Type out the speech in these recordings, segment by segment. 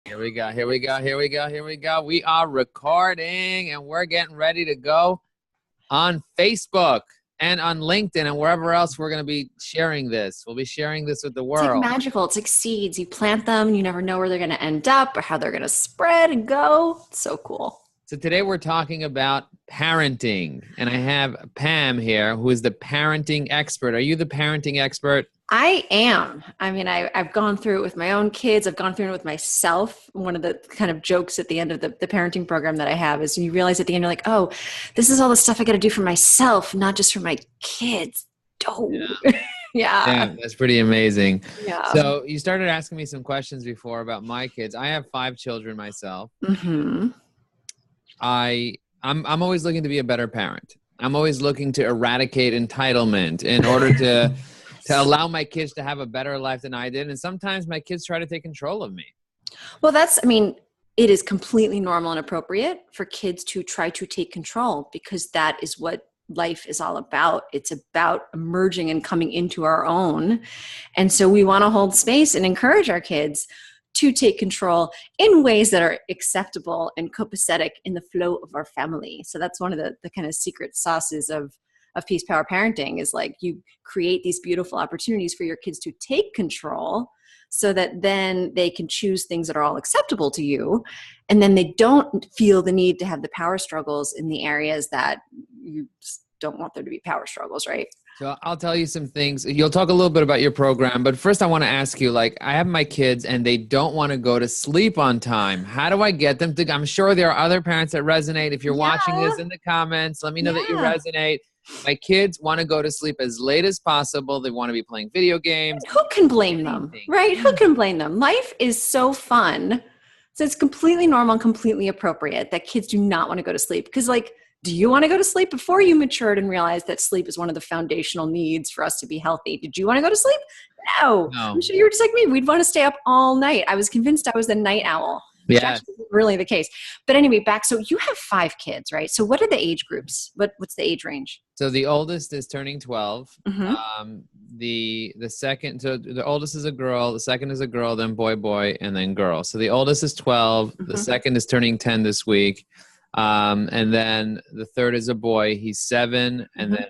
Here we go. Here we go. Here we go. Here we go. We are recording and we're getting ready to go on Facebook and on LinkedIn and wherever else we're going to be sharing this. We'll be sharing this with the It's like world. magical. It's like seeds. You plant them, and you never know where they're going to end up or how they're going to spread and go. It's so cool. So today we're talking about parenting, and I have Pam here, who is the parenting expert. Are you the parenting expert? I am. I mean, I've gone through it with my own kids. I've gone through it with myself. One of the kind of jokes at the end of the parenting program that I have is you realize at the end, you're like, oh, this is all the stuff I got to do for myself, not just for my kids. Oh, Yeah. yeah. Yeah, that's pretty amazing. Yeah. So you started asking me some questions before about my kids. I have 5 children myself. Mm-hmm. I'm always looking to be a better parent. I'm always looking to eradicate entitlement in order to allow my kids to have a better life than I did. And sometimes my kids try to take control of me. Well, it is completely normal and appropriate for kids to try to take control because that is what life is all about. It's about emerging and coming into our own. And so we want to hold space and encourage our kids to take control in ways that are acceptable and copacetic in the flow of our family. So that's one of the kind of secret sauces of peace power parenting is like you create these beautiful opportunities for your kids to take control so that then they can choose things that are all acceptable to you. And then they don't feel the need to have the power struggles in the areas that you just don't want there to be power struggles, right? So I'll tell you some things. You'll talk a little bit about your program, but first I want to ask you, like, I have my kids and they don't want to go to sleep on time. How do I get them to? I'm sure there are other parents that resonate. If you're watching this in the comments, let me know that you resonate. My kids want to go to sleep as late as possible. They want to be playing video games. Who can blame them, right? Who can blame them? Life is so fun. So it's completely normal and completely appropriate that kids do not want to go to sleep. Because like, do you want to go to sleep? Before you matured and realized that sleep is one of the foundational needs for us to be healthy, did you want to go to sleep? No. I'm sure you were just like me. We'd want to stay up all night. I was convinced I was a night owl, which actually isn't really the case. But anyway, back. So you have 5 kids, right? So what are the age groups? What's the age range? So the oldest is turning 12. Mm-hmm. The second, so the oldest is a girl, the second is a girl, then boy, and then girl. So the oldest is 12. The second is turning 10 this week. And then the third is a boy. He's 7, and then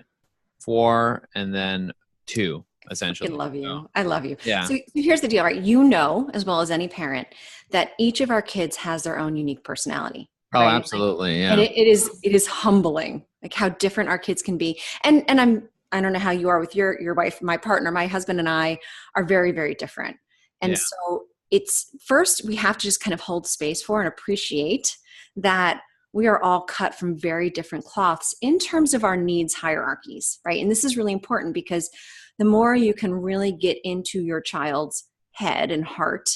4, and then 2, essentially. I love you. I love you. Yeah. So here's the deal, right? You know, as well as any parent, that each of our kids has their own unique personality. Oh, right? absolutely. Yeah. And it is humbling, like how different our kids can be. And I don't know how you are with your wife, my partner, my husband and I are very, very different. And so it's first we have to just kind of hold space for and appreciate that we are all cut from very different cloths in terms of our needs hierarchies, right? And this is really important because the more you can really get into your child's head and heart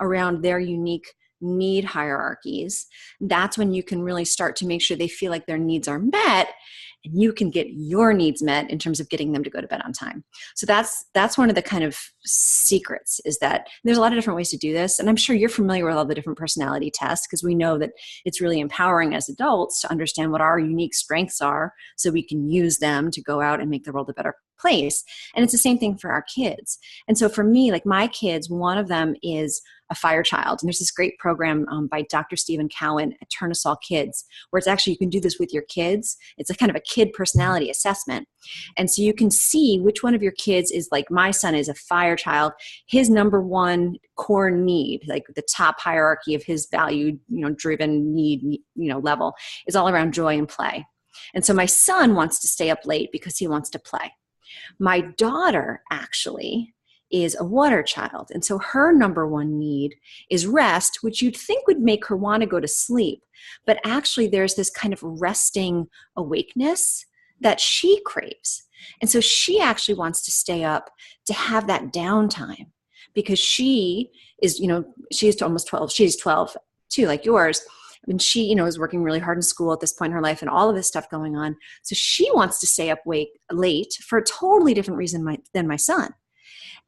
around their unique need hierarchies, that's when you can really start to make sure they feel like their needs are met and you can get your needs met in terms of getting them to go to bed on time. So that's one of the kind of secrets is that there's a lot of different ways to do this. And I'm sure you're familiar with all the different personality tests because we know that it's really empowering as adults to understand what our unique strengths are so we can use them to go out and make the world a better place. And it's the same thing for our kids. And so for me, like my kids, one of them is a fire child. And there's this great program by Dr. Stephen Cowan at Turn Us All Kids, where it's actually, you can do this with your kids. It's a kind of a kid personality assessment. And so you can see which one of your kids is like, my son is a fire child. His number one core need, like the top hierarchy of his value, driven need, level is all around joy and play. And so my son wants to stay up late because he wants to play. My daughter actually is a water child. And so her number one need is rest, which you'd think would make her want to go to sleep. But actually there's this kind of resting awakeness that she craves. And so she actually wants to stay up to have that downtime because she is, she's almost 12. She's 12 too, like yours. And she, is working really hard in school at this point in her life and all of this stuff going on. So she wants to stay up late for a totally different reason than my son.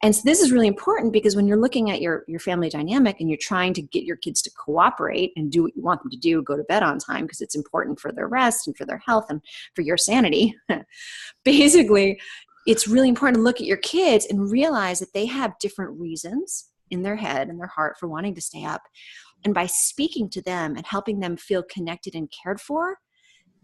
And so this is really important because when you're looking at your family dynamic and you're trying to get your kids to cooperate and do what you want them to do, go to bed on time because it's important for their rest and for their health and for your sanity, basically, it's really important to look at your kids and realize that they have different reasons in their head and their heart for wanting to stay up. And by speaking to them and helping them feel connected and cared for,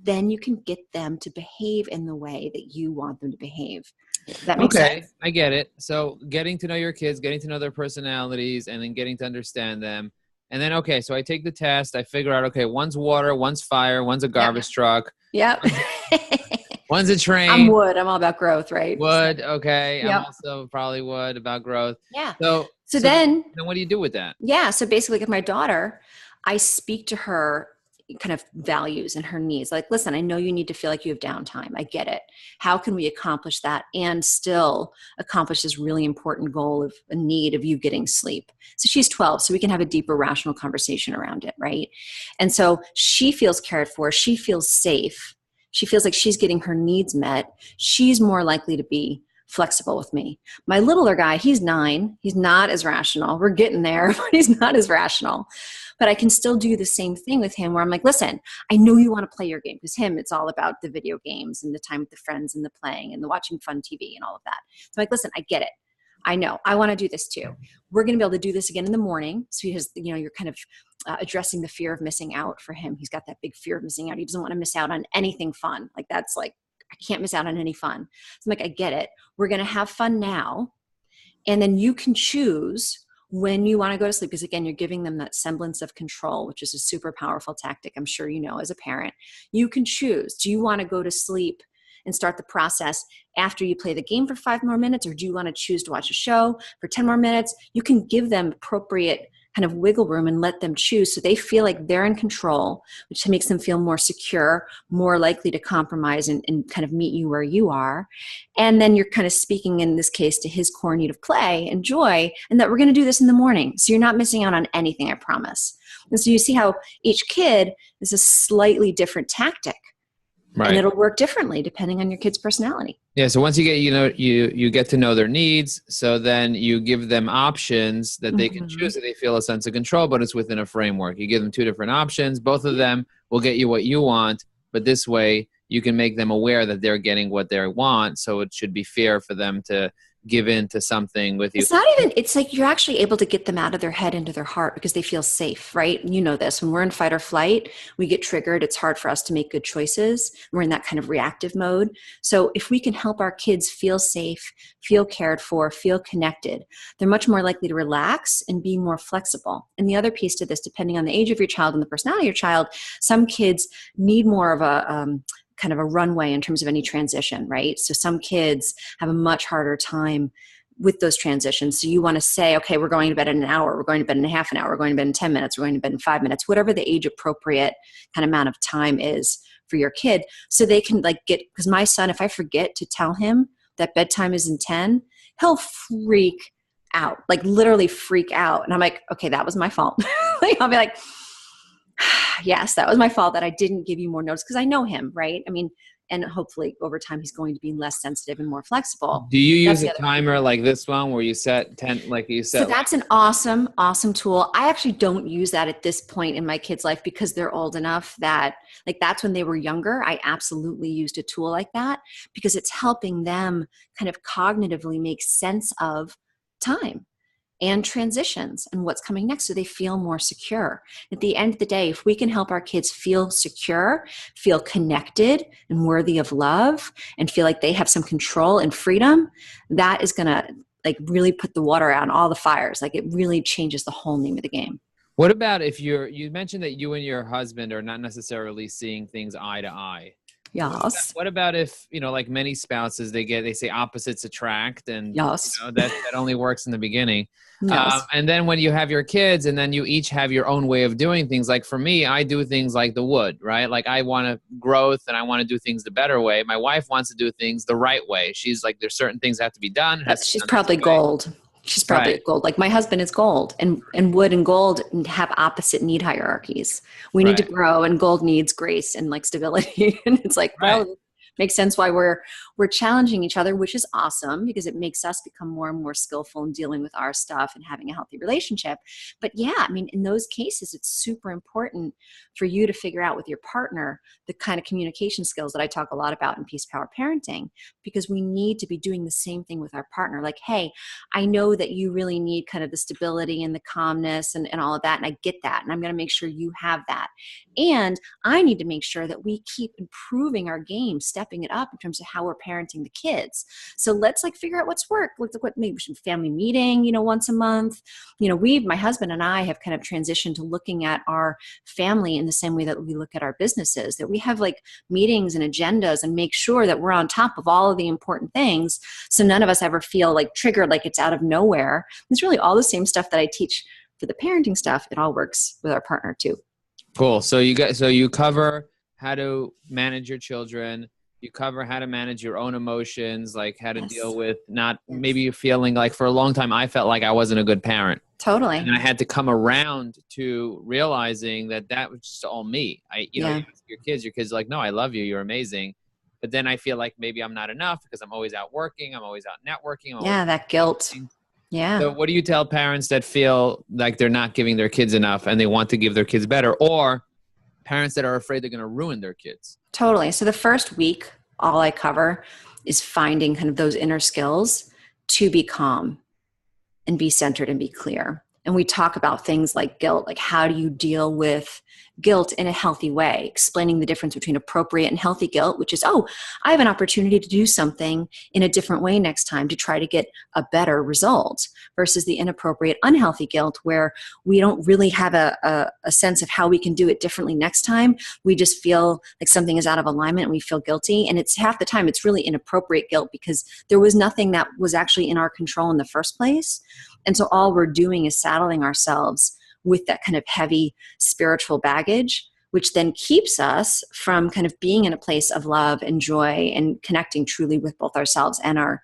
then you can get them to behave in the way that you want them to behave. Does that make sense? I get it. So getting to know your kids, getting to know their personalities, and then getting to understand them. And then, okay, so I take the test. I figure out, okay, one's water, one's fire, one's a garbage truck. Yep. One's a train. I'm wood. I'm all about growth, right? Wood. Okay. Yep. I'm also probably wood about growth. Yeah. So then what do you do with that? Yeah. So basically with my daughter, I speak to her kind of values and her needs. Like, listen, I know you need to feel like you have downtime. I get it. How can we accomplish that and still accomplish this really important goal of a need of you getting sleep? So she's 12, so we can have a deeper rational conversation around it, right? And so she feels cared for. She feels safe. She feels like she's getting her needs met. She's more likely to be flexible with me. My littler guy, he's 9. He's not as rational. We're getting there, but he's not as rational. But I can still do the same thing with him where I'm like, listen, I know you want to play your game, because him, it's all about the video games and the time with the friends and the playing and the watching fun TV and all of that. So I'm like, listen, I get it. I know. I want to do this too. We're going to be able to do this again in the morning. So he has, you're kind of addressing the fear of missing out for him. He's got that big fear of missing out. He doesn't want to miss out on anything fun. Like that's like, I can't miss out on any fun. So I'm like, I get it. We're going to have fun now. And then you can choose when you want to go to sleep, because again, you're giving them that semblance of control, which is a super powerful tactic. I'm sure you know as a parent, you can choose. Do you want to go to sleep and start the process after you play the game for 5 more minutes? Or do you want to choose to watch a show for 10 more minutes? You can give them appropriate kind of wiggle room and let them choose so they feel like they're in control, which makes them feel more secure, more likely to compromise and kind of meet you where you are. And then you're kind of speaking in this case to his core need of play and joy, and that we're going to do this in the morning. So you're not missing out on anything, I promise. And so you see how each kid is a slightly different tactic. Right. And it'll work differently depending on your kid's personality. Yeah. So once you get, you get to know their needs. So then you give them options that they can choose, so they feel a sense of control, but it's within a framework. You give them 2 different options. Both of them will get you what you want, but this way you can make them aware that they're getting what they want. So it should be fair for them to give in to something with you. It's like you're actually able to get them out of their head into their heart because they feel safe, right? You know this. When we're in fight or flight, we get triggered. It's hard for us to make good choices. We're in that kind of reactive mode. So if we can help our kids feel safe, feel cared for, feel connected, they're much more likely to relax and be more flexible. And the other piece to this, depending on the age of your child and the personality of your child, some kids need more of a kind of a runway in terms of any transition, right? So some kids have a much harder time with those transitions. So you want to say, okay, we're going to bed in an hour, we're going to bed in a half an hour, we're going to bed in 10 minutes, we're going to bed in 5 minutes, whatever the age appropriate kind of amount of time is for your kid. So they can because my son, if I forget to tell him that bedtime is in 10, he'll freak out, like literally freak out. And I'm like, okay, that was my fault. I'll be like, yes, that was my fault that I didn't give you more notice, because I know him, right? I mean, and hopefully over time he's going to be less sensitive and more flexible. Do you use a timer like this one where you set 10, like you said? So that's an awesome, awesome tool. I actually don't use that at this point in my kids' life because they're old enough that, like, that's when they were younger. I absolutely used a tool like that because it's helping them kind of cognitively make sense of time and transitions and what's coming next, so they feel more secure. At the end of the day, if we can help our kids feel secure, feel connected and worthy of love, and feel like they have some control and freedom, that is gonna really put the water out on all the fires. Like, it really changes the whole name of the game. What about if you mentioned that you and your husband are not necessarily seeing things eye to eye? Yes. What about if, like many spouses, they say opposites attract, and yes. That only works in the beginning. Yes. And then when you have your kids and then you each have your own way of doing things, like for me, I do things like the wood, right? Like I want growth and I want to do things the better way. My wife wants to do things the right way. She's like, there's certain things that have to be done. She's probably gold. She's probably gold. Like my husband is gold, and wood and gold have opposite need hierarchies. We need to grow, and gold needs grace and stability. And it's like, well, makes sense why we're challenging each other, which is awesome because it makes us become more and more skillful in dealing with our stuff and having a healthy relationship. But yeah, I mean, in those cases, it's super important for you to figure out with your partner the kind of communication skills that I talk a lot about in Peace Power Parenting, because we need to be doing the same thing with our partner. Like, hey, I know that you really need kind of the stability and the calmness and all of that, and I get that, and I'm going to make sure you have that. And I need to make sure that we keep improving our game, stepping it up in terms of how we're parenting the kids. So let's like figure out what's work. Let's look what maybe we should family meeting, once a month. My husband and I have kind of transitioned to looking at our family in the same way that we look at our businesses, that we have like meetings and agendas and make sure that we're on top of all of the important things. So none of us ever feel like triggered, like it's out of nowhere. It's really all the same stuff that I teach for the parenting stuff. It all works with our partner too. Cool. So you cover how to manage your children. You cover how to manage your own emotions, like how to deal with maybe you're feeling like for a long time, I felt like I wasn't a good parent. Totally. And I had to come around to realizing that was just all me. You ask your kids are like, no, I love you. You're amazing. But then I feel like maybe I'm not enough because I'm always out working. I'm always out networking. That guilt. Yeah. So what do you tell parents that feel like they're not giving their kids enough and they want to give their kids better, or parents that are afraid they're going to ruin their kids? Totally. So the first week, all I cover is finding kind of those inner skills to be calm and be centered and be clear. And we talk about things like guilt, like how do you deal with guilt in a healthy way, explaining the difference between appropriate and healthy guilt, which is, I have an opportunity to do something in a different way next time to try to get a better result, versus the inappropriate, unhealthy guilt where we don't really have a sense of how we can do it differently next time. We just feel like something is out of alignment and we feel guilty. And it's half the time, it's really inappropriate guilt because there was nothing that was actually in our control in the first place. And so all we're doing is saddling ourselves with that kind of heavy spiritual baggage, which then keeps us from kind of being in a place of love and joy and connecting truly with both ourselves and our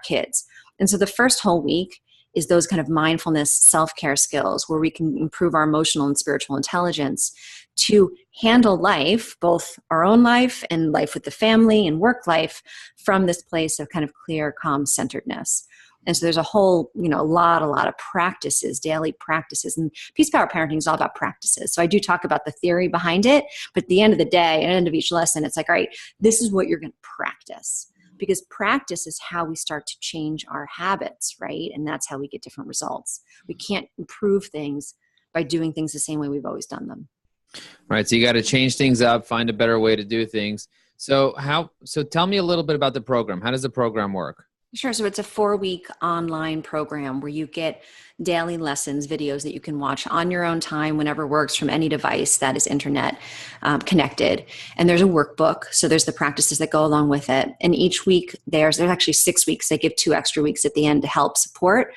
kids. And so the first whole week is those kind of mindfulness, self-care skills where we can improve our emotional and spiritual intelligence to handle life, both our own life and life with the family and work life, from this place of kind of clear, calm centeredness. And so there's a whole, a lot of practices, daily practices. And Peace Power Parenting is all about practices. So I do talk about the theory behind it, but at the end of the day, at the end of each lesson, it's like, all right, this is what you're going to practice. Because practice is how we start to change our habits, right? And that's how we get different results. We can't improve things by doing things the same way we've always done them. Right. So you got to change things up, find a better way to do things. So tell me a little bit about the program. How does the program work? Sure. So it's a 4-week online program where you get daily lessons, videos that you can watch on your own time whenever works from any device that is internet connected. And there's a workbook. So there's the practices that go along with it. And each week there's actually 6 weeks. They give 2 extra weeks at the end to help support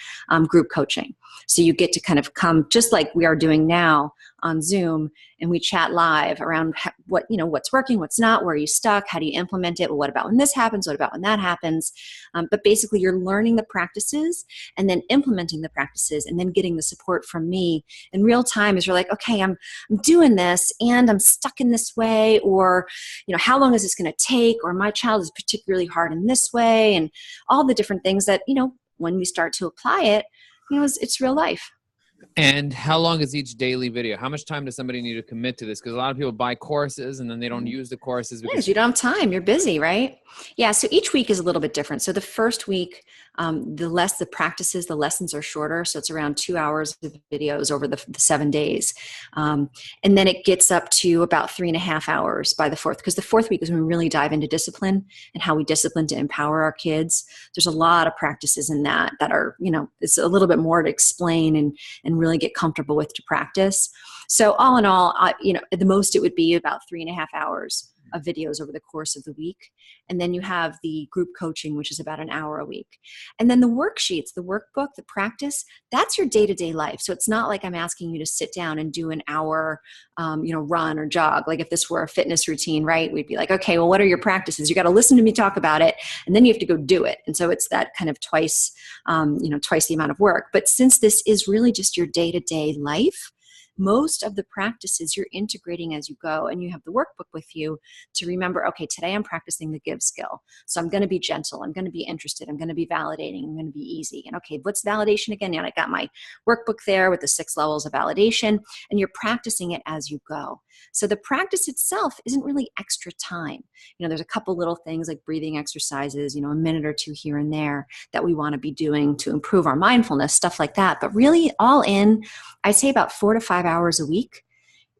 group coaching. So you get to kind of come just like we are doing now on Zoom, and we chat live around what's working, what's not, where are you stuck, how do you implement it, well, what about when this happens, what about when that happens, but basically you're learning the practices and then implementing the practices and then getting the support from me in real time as you're like, okay, I'm doing this and I'm stuck in this way, or how long is this going to take, or my child is particularly hard in this way, and all the different things that when we start to apply it, it's real life. And how long is each daily video? How much time does somebody need to commit to this? Because a lot of people buy courses and then they don't use the courses because you don't have time. You're busy, right? Yeah. So each week is a little bit different. So the first week, the lessons are shorter. So it's around 2 hours of videos over the 7 days. And then it gets up to about 3.5 hours by the fourth, because the fourth week is when we really dive into discipline and how we discipline to empower our kids. There's a lot of practices in that are, it's a little bit more to explain and really get comfortable with to practice. So all in all, at the most it would be about 3.5 hours of videos over the course of the week. And then you have the group coaching, which is about an hour a week. And then the worksheets, the workbook, the practice, that's your day-to-day life. So it's not like I'm asking you to sit down and do an hour, run or jog. Like if this were a fitness routine, right? We'd be like, okay, well, what are your practices? You got to listen to me talk about it, and then you have to go do it. And so it's that kind of twice the amount of work. But since this is really just your day-to-day life, most of the practices you're integrating as you go, and you have the workbook with you to remember, okay, today I'm practicing the give skill. So I'm going to be gentle. I'm going to be interested. I'm going to be validating. I'm going to be easy. And okay, what's validation again? And I got my workbook there with the 6 levels of validation, and you're practicing it as you go. So the practice itself isn't really extra time. There's a couple little things like breathing exercises, a minute or 2 here and there that we want to be doing to improve our mindfulness, stuff like that. But really all in, I'd say about 4 to 5 hours a week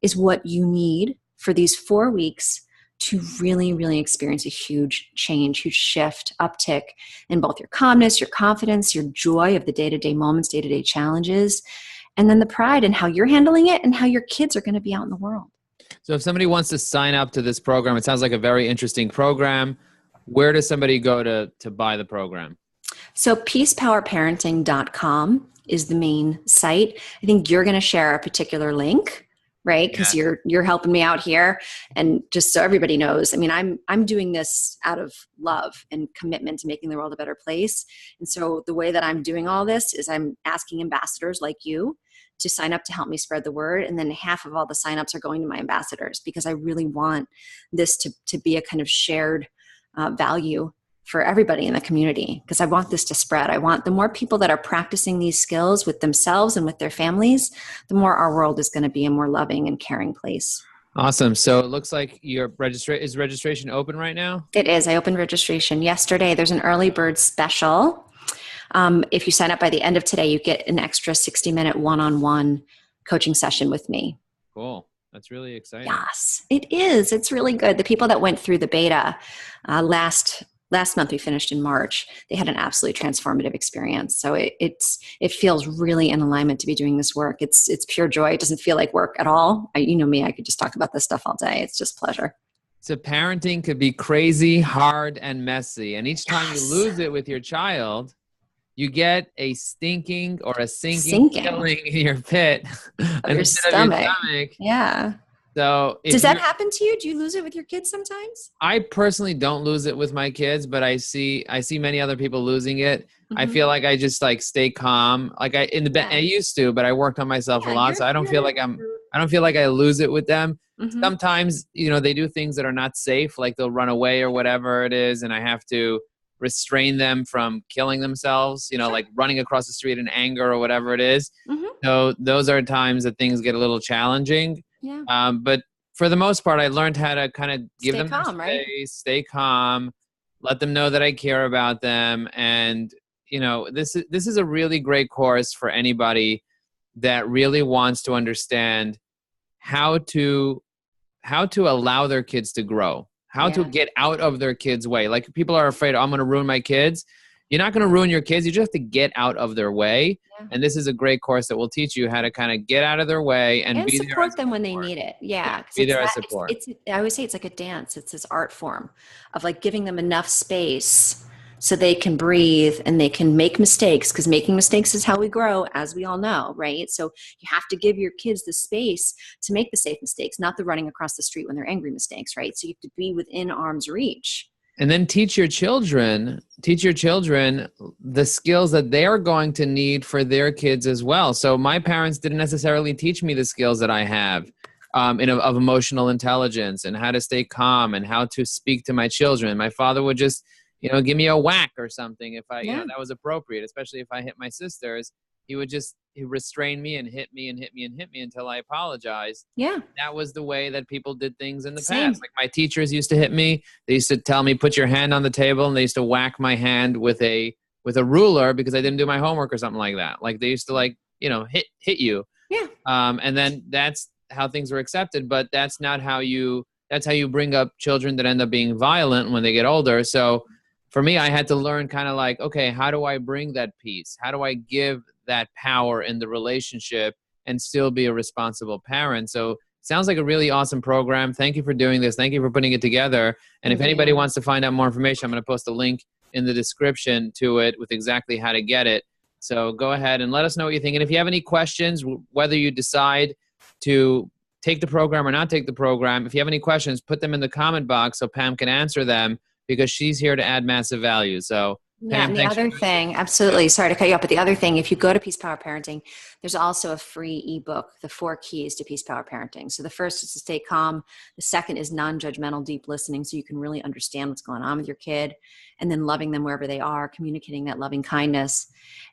is what you need for these 4 weeks to really, really experience a huge change, huge shift, uptick in both your calmness, your confidence, your joy of the day-to-day moments, day-to-day challenges, and then the pride in how you're handling it and how your kids are going to be out in the world. So if somebody wants to sign up to this program, it sounds like a very interesting program. Where does somebody go to buy the program? So peacepowerparenting.com is the main site. I think you're going to share a particular link, right? Because you're helping me out here. And just so everybody knows, I'm doing this out of love and commitment to making the world a better place. And so the way that I'm doing all this is I'm asking ambassadors like you to sign up to help me spread the word. And then half of all the signups are going to my ambassadors, because I really want this to be a kind of shared value for everybody in the community, because I want this to spread. I want the more people that are practicing these skills with themselves and with their families, the more our world is going to be a more loving and caring place. Awesome. So it looks like your is registration open right now? It is. I opened registration yesterday. There's an early bird special. If you sign up by the end of today, you get an extra 60-minute one-on-one coaching session with me. Cool. That's really exciting. Yes, it is. It's really good. The people that went through the beta last month, we finished in March, they had an absolutely transformative experience. So it feels really in alignment to be doing this work. It's pure joy. It doesn't feel like work at all. You know me, I could just talk about this stuff all day. It's just pleasure. So parenting could be crazy, hard, and messy. And each time you lose it with your child, you get a stinking or a sinking feeling in your pit of your stomach. Yeah. So does that happen to you? Do you lose it with your kids sometimes? I personally don't lose it with my kids, but I see many other people losing it. Mm-hmm. I feel like I just stay calm. Like I used to, but I worked on myself a lot. So I don't feel like I lose it with them. Mm-hmm. Sometimes, they do things that are not safe, like they'll run away or whatever it is. And I have to restrain them from killing themselves, like running across the street in anger or whatever it is. Mm-hmm. So those are times that things get a little challenging. Yeah. But for the most part, I learned how to kind of give them calm, space, stay calm, let them know that I care about them. And, this is a really great course for anybody that really wants to understand how to allow their kids to grow. How to get out of their kids' way. Like people are afraid, I'm going to ruin my kids. You're not going to ruin your kids. You just have to get out of their way. Yeah. And this is a great course that will teach you how to kind of get out of their way and be support there them when they need it. Yeah. Be there as support. I always say it's like a dance. It's this art form of giving them enough space so they can breathe and they can make mistakes, because making mistakes is how we grow, as we all know, right? So you have to give your kids the space to make the safe mistakes, not the running across the street when they're angry mistakes, right? So you have to be within arm's reach. And then teach your children the skills that they are going to need for their kids as well. So my parents didn't necessarily teach me the skills that I have of emotional intelligence and how to stay calm and how to speak to my children. My father would just give me a whack or something if that was appropriate, especially if I hit my sisters. He would restrain me and hit me and hit me and hit me until I apologized. Yeah. That was the way that people did things in the past. Like my teachers used to hit me. They used to tell me, put your hand on the table, and they used to whack my hand with a ruler because I didn't do my homework or something like that. Like they used to hit you. Yeah. And then that's how things were accepted, but that's how you bring up children that end up being violent when they get older. So for me, I had to learn okay, how do I bring that peace? How do I give that power in the relationship and still be a responsible parent? So it sounds like a really awesome program. Thank you for doing this. Thank you for putting it together. And if anybody wants to find out more information, I'm going to post a link in the description to it with exactly how to get it. So go ahead and let us know what you think. And if you have any questions, whether you decide to take the program or not take the program, if you have any questions, put them in the comment box so Pam can answer them, because she's here to add massive value. So Yeah, Pam, and the thanks. other thing, absolutely, sorry to cut you off, but the other thing, if you go to Peace Power Parenting, there's also a free ebook, The 4 Keys to Peace Power Parenting. So the first is to stay calm. The second is non-judgmental deep listening, so you can really understand what's going on with your kid, and then loving them wherever they are, communicating that loving kindness.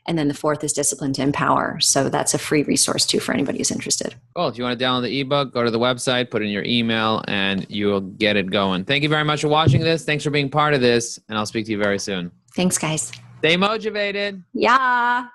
And then the fourth is discipline to empower. So that's a free resource too for anybody who's interested. Cool. If you want to download the ebook, go to the website, put in your email, and you will get it going. Thank you very much for watching this. Thanks for being part of this, and I'll speak to you very soon. Thanks, guys. Stay motivated. Yeah.